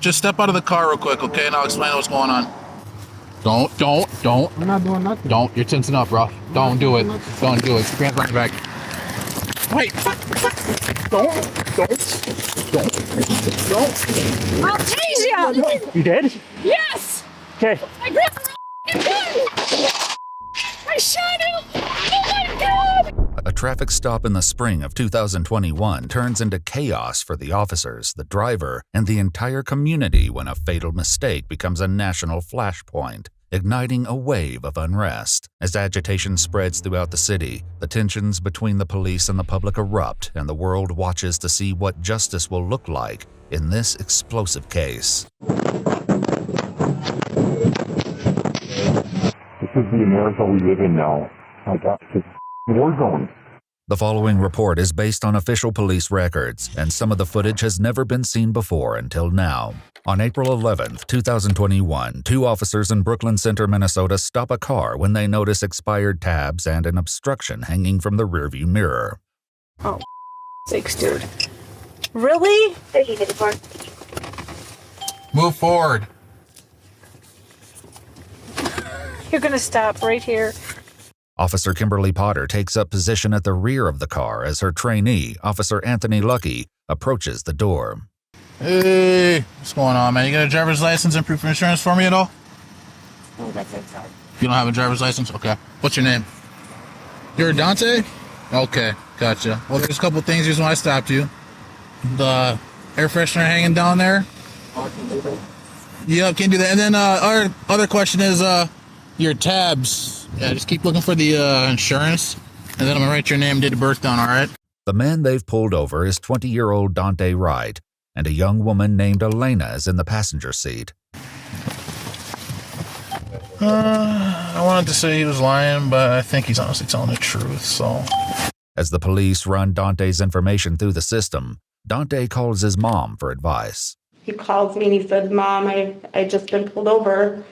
just step out of the car real quick, okay? And I'll explain what's going on. Don't. I'm not doing nothing. Don't. You're tensing up, bro. Don't do it. Don't do it. Keep your hands behind your back. Wait. Don't. I'll tease you! You did? Yes! Okay. I grabbed the gun! I shot him! Oh my God! A traffic stop in the spring of 2021 turns into chaos for the officers, the driver, and the entire community when a fatal mistake becomes a national flashpoint, igniting a wave of unrest. As agitation spreads throughout the city, the tensions between the police and the public erupt, and the world watches to see what justice will look like in this explosive case. This is the America we live in now. My God, it's a war zone. The following report is based on official police records, and some of the footage has never been seen before until now. On April 11, 2021, two officers in Brooklyn Center, Minnesota stop a car when they notice expired tabs and an obstruction hanging from the rearview mirror. Oh, sakes, dude. Really? Move forward. You're gonna stop right here. Officer Kimberly Potter takes up position at the rear of the car as her trainee, Officer Anthony Lucky, approaches the door. Hey, what's going on, man? You got a driver's license and proof of insurance for me at all? Oh, that's inside. You don't have a driver's license? Okay. What's your name? You're Dante? Okay, gotcha. Well, there's a couple things reason why I stopped you. The air freshener hanging down there. Yeah, can't do that. And then our other question is your tabs. Yeah, just keep looking for the insurance, and then I'm gonna write your name, date of birth down. All right. The man they've pulled over is 20-year-old Dante Wright, and a young woman named Elena is in the passenger seat. I wanted to say he was lying, but I think he's honestly telling the truth. So, As the police run Dante's information through the system, Dante calls his mom for advice. He calls me and he said, "Mom, I just been pulled over."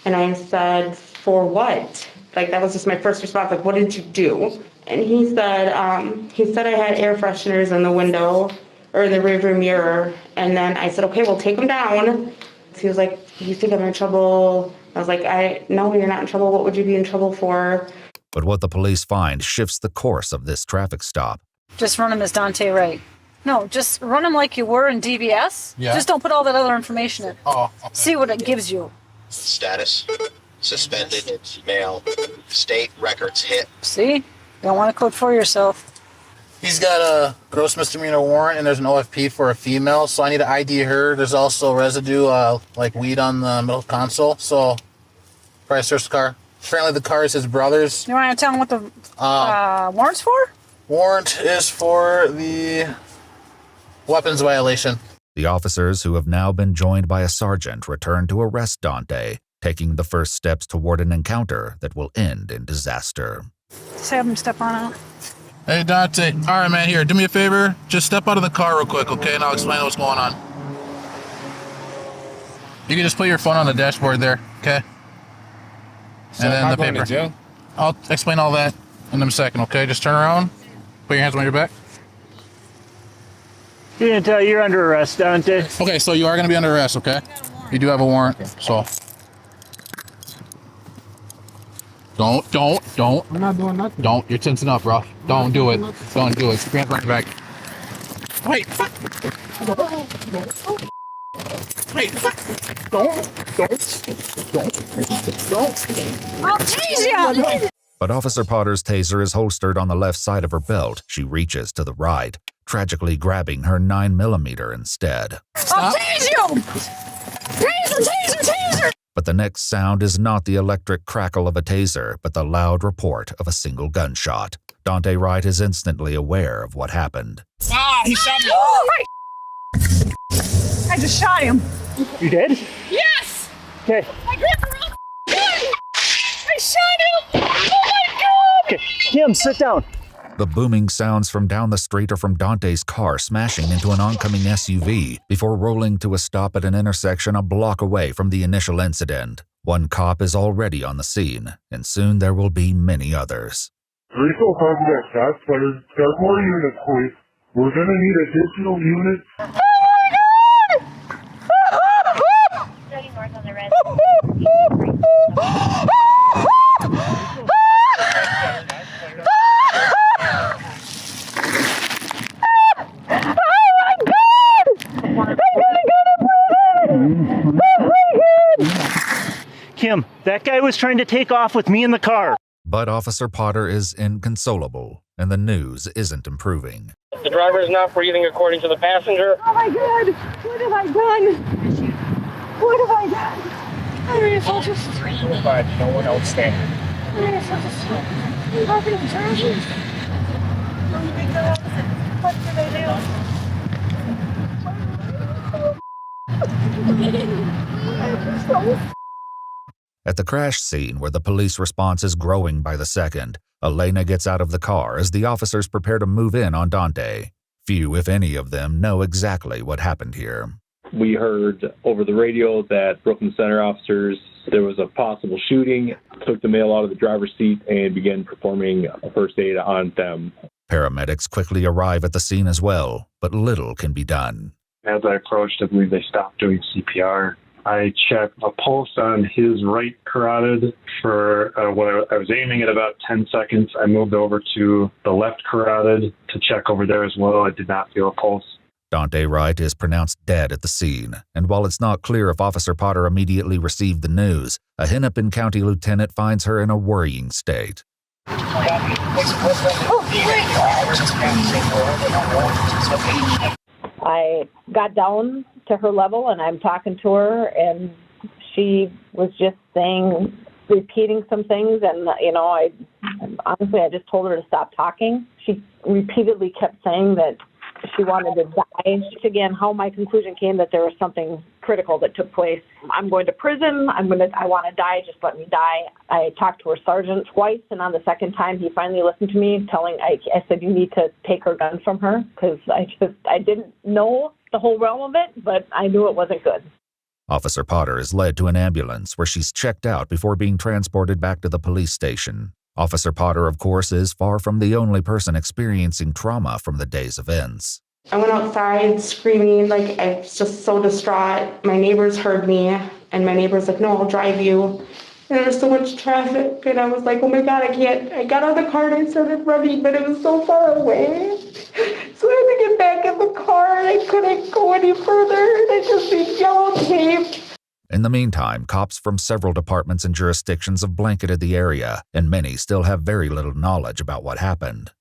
And I said, "For what?" Like, that was just my first response. Like, "What did you do?" And he said I had air fresheners in the window or in the rearview mirror. And then I said, "Okay, well, take them down." He was like, "You think I'm in trouble?" I was like, "No, you're not in trouble. What would you be in trouble for?" But what the police find shifts the course of this traffic stop. Just run him as Dante Wright. No, just run him like you were in DBS. Yeah. Just don't put all that other information in. Oh, okay. See what it gives you. Status, suspended, mail, state records hit. See? Don't want to code for yourself. He's got a gross misdemeanor warrant, and there's an OFP for a female, so I need to ID her. There's also residue, like weed on the middle console, so probably search the car. Apparently the car is his brother's. You want to tell him what the warrant's for? Warrant is for the weapons violation. The officers, who have now been joined by a sergeant, return to arrest Dante, taking the first steps toward an encounter that will end in disaster. Just have him step on out. Hey, Dante. All right, man, here, do me a favor. Just step out of the car real quick, okay? And I'll explain what's going on. You can just put your phone on the dashboard there, okay? So and then am I the going paper. to jail? I'll explain all that in a second, okay? Just turn around. Put your hands on your back. You didn't tell you're under arrest, Dante. Okay, so you are going to be under arrest, okay? You do have a warrant, so. Don't. I'm not doing nothing. Don't. You're tensing up, bro. Don't do it. Don't do it. Keep your hands behind your back. Wait. Wait. Don't. I'll tease you! But Officer Potter's taser is holstered on the left side of her belt. She reaches to the right, tragically grabbing her 9mm instead. I'll tease you! Taser! But the next sound is not the electric crackle of a taser, but the loud report of a single gunshot. Dante Wright is instantly aware of what happened. Ah, he shot me. Oh, I just shot him. You did? Yes! Okay. I grabbed the wrong gun! I shot him! Oh my God! Okay. Kim, sit down. The booming sounds from down the street are from Dante's car smashing into an oncoming SUV before rolling to a stop at an intersection a block away from the initial incident. One cop is already on the scene, and soon there will be many others. Racial causes that shots fired. Start more units, please. We're gonna need additional units. Oh my God! Kim, that guy was trying to take off with me in the car. But Officer Potter is inconsolable, and the news isn't improving. The driver is not breathing according to the passenger. Oh my God! What have I done? What have I done? I mean, it's all just... But no one else there. I mean, it's all just... Nothing changes. What did I do? At the crash scene, where the police response is growing by the second, Elena gets out of the car as the officers prepare to move in on Dante. Few, if any of them, know exactly what happened here. We heard over the radio that Brooklyn Center officers, there was a possible shooting, took the male out of the driver's seat and began performing first aid on them. Paramedics quickly arrive at the scene as well, but little can be done. As I approached, I believe they stopped doing CPR. I checked a pulse on his right carotid for what I was aiming at about 10 seconds. I moved over to the left carotid to check over there as well. I did not feel a pulse. Dante Wright is pronounced dead at the scene, and while it's not clear if Officer Potter immediately received the news, a Hennepin County lieutenant finds her in a worrying state. I got down to her level and I'm talking to her, and she was just repeating some things, and I just told her to stop talking. She repeatedly kept saying that she wanted to die. Again, how my conclusion came that there was something critical that took place. I'm going to prison. I want to die. Just let me die. I talked to her sergeant twice, and on the second time, he finally listened to me. I said, you need to take her gun from her, because I didn't know the whole realm of it, but I knew it wasn't good. Officer Potter is led to an ambulance where she's checked out before being transported back to the police station. Officer Potter, of course, is far from the only person experiencing trauma from the day's events. I went outside screaming, like I was just so distraught. My neighbors heard me, and my neighbor's like, no, I'll drive you. And there was so much traffic, and I was like, oh my God, I can't. I got out of the car and I started running, but it was so far away. So I had to get back in the car, and I couldn't go any further, and I just see yellow tape. In the meantime, cops from several departments and jurisdictions have blanketed the area, and many still have very little knowledge about what happened.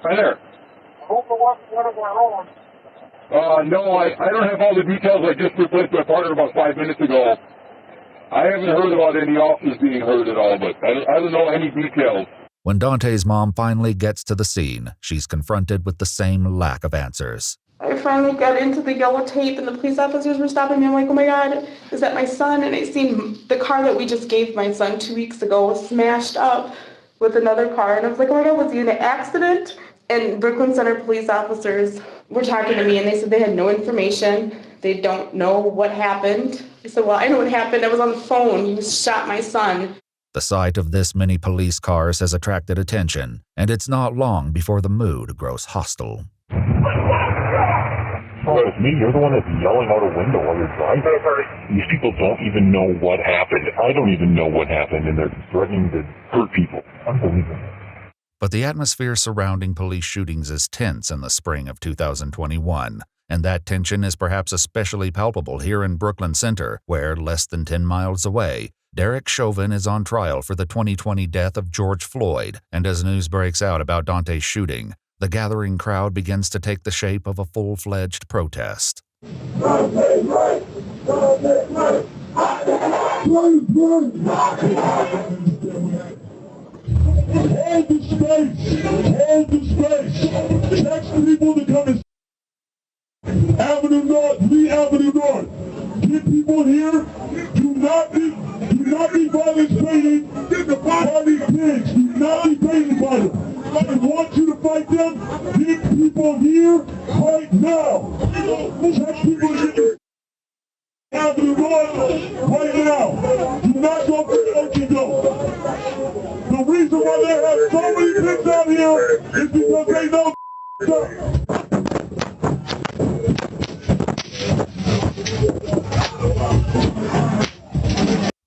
Hi there. No, I don't have all the details. I just replaced my partner about 5 minutes ago. I haven't heard about any officers being hurt at all, but I don't know any details. When Dante's mom finally gets to the scene, she's confronted with the same lack of answers. I finally got into the yellow tape, and the police officers were stopping me. I'm like, oh my God, is that my son? And I seen the car that we just gave my son 2 weeks ago was smashed up with another car. And I was like, oh my God, was he in an accident? And Brooklyn Center police officers were talking to me, and they said they had no information. They don't know what happened. I said, well, I know what happened. I was on the phone. You shot my son. The sight of this many police cars has attracted attention, and it's not long before the mood grows hostile. Oh, it's me. You're the one that's yelling out a window while you're driving. These people don't even know what happened. I don't even know what happened, and they're threatening to hurt people. Unbelievable. But the atmosphere surrounding police shootings is tense in the spring of 2021, and that tension is perhaps especially palpable here in Brooklyn Center, where, less than 10 miles away, Derek Chauvin is on trial for the 2020 death of George Floyd, and as news breaks out about Dante's shooting, the gathering crowd begins to take the shape of a full-fledged protest. Hold the space! Hold the space! Text people to come and Avenue North, Lee Avenue North. Get people here. Do not be violent training by these pigs. Do not be training by them. I want you to fight them. Get people here right now. Text people here. Avenue North right now. Do not go for the antidote. The reason why they have so many pigs out here is because they know.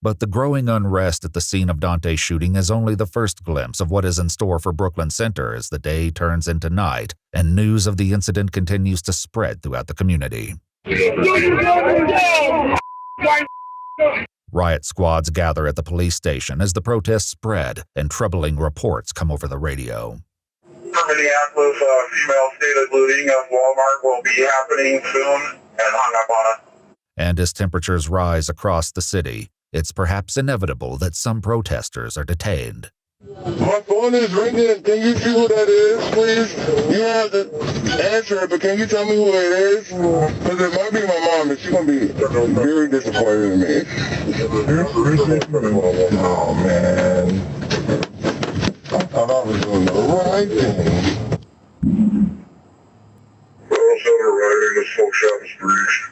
But the growing unrest at the scene of Dante's shooting is only the first glimpse of what is in store for Brooklyn Center as the day turns into night and news of the incident continues to spread throughout the community. Riot squads gather at the police station as the protests spread and troubling reports come over the radio. For Minneapolis, female stated looting of Walmart will be happening soon, and hung up on it. And as temperatures rise across the city, it's perhaps inevitable that some protesters are detained. My phone is ringing. Can you see who that is, please? You have to answer it, but can you tell me who it is? Because it might be my mom, and she's going to be very disappointed in me. Oh, man. I thought I was doing the right thing. Girls are arriving, the smoke shop is breached.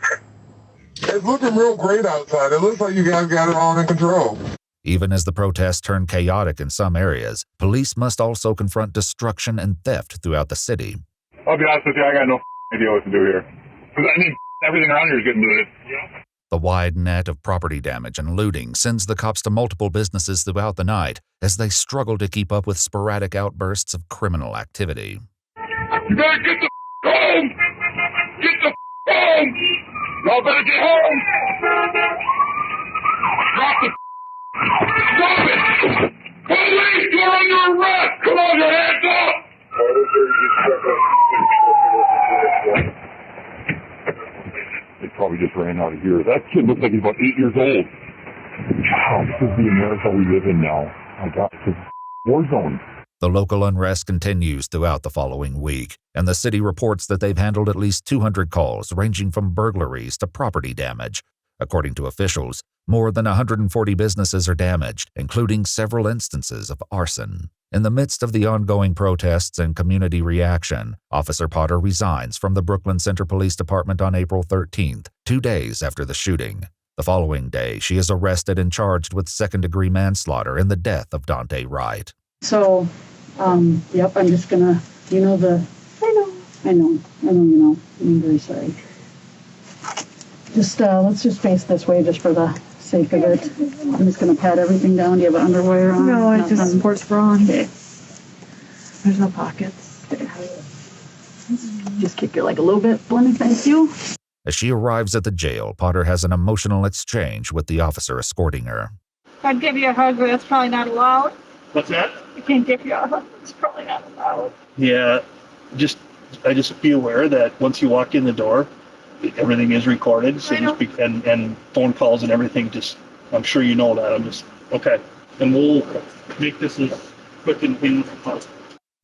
It's looking real great outside. It looks like you guys got it all in control. Even as the protests turn chaotic in some areas, police must also confront destruction and theft throughout the city. I'll be honest with you, I got no idea what to do here. I mean, everything around here is getting looted. The wide net of property damage and looting sends the cops to multiple businesses throughout the night as they struggle to keep up with sporadic outbursts of criminal activity. You better get the home! Get the home! Y'all better get home! Drop the Stop it! Police, you're under arrest! Come on, your hands up! They probably just ran out of here. That kid looks like he's about 8 years old. Wow, this is the America we live in now. My God, it's a war zone. The local unrest continues throughout the following week, and the city reports that they've handled at least 200 calls ranging from burglaries to property damage. According to officials, more than 140 businesses are damaged, including several instances of arson. In the midst of the ongoing protests and community reaction, Officer Potter resigns from the Brooklyn Center Police Department on April 13th, 2 days after the shooting. The following day, she is arrested and charged with second-degree manslaughter in the death of Dante Wright. So, yep, I'm just gonna, I know, I'm very sorry. Just, let's just face this way just for the sake of it. I'm just gonna pat everything down. Do you have underwear on? No, I just sports bra on. Okay. There's no pockets. Okay. Just kick your leg a little bit, Blenny, thank you. As she arrives at the jail, Potter has an emotional exchange with the officer escorting her. I'd give you a hug, but that's probably not allowed. What's that? I can't give you a hug. It's probably not allowed. Yeah, I just be aware that once you walk in the door, everything is recorded, so to speak, and phone calls and everything. Just, I'm sure you know that. I'm just okay, and we'll make this as quick and painless as possible.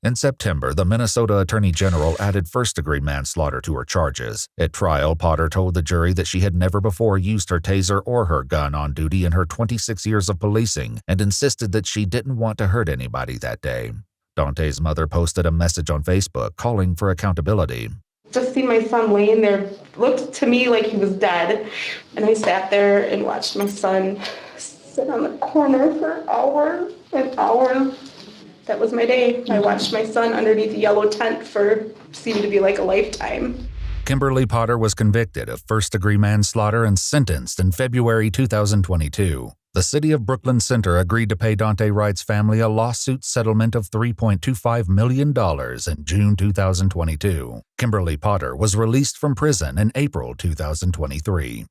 In September, the Minnesota Attorney General added first-degree manslaughter to her charges. At trial, Potter told the jury that she had never before used her taser or her gun on duty in her 26 years of policing and insisted that she didn't want to hurt anybody that day. Dante's mother posted a message on Facebook calling for accountability. Just see my son laying there, looked to me like he was dead. And I sat there and watched my son sit on the corner for hours and hours. That was my day. I watched my son underneath the yellow tent for seemed to be like a lifetime. Kimberly Potter was convicted of first-degree manslaughter and sentenced in February 2022. The city of Brooklyn Center agreed to pay Dante Wright's family a lawsuit settlement of $3.25 million in June 2022. Kimberly Potter was released from prison in April 2023.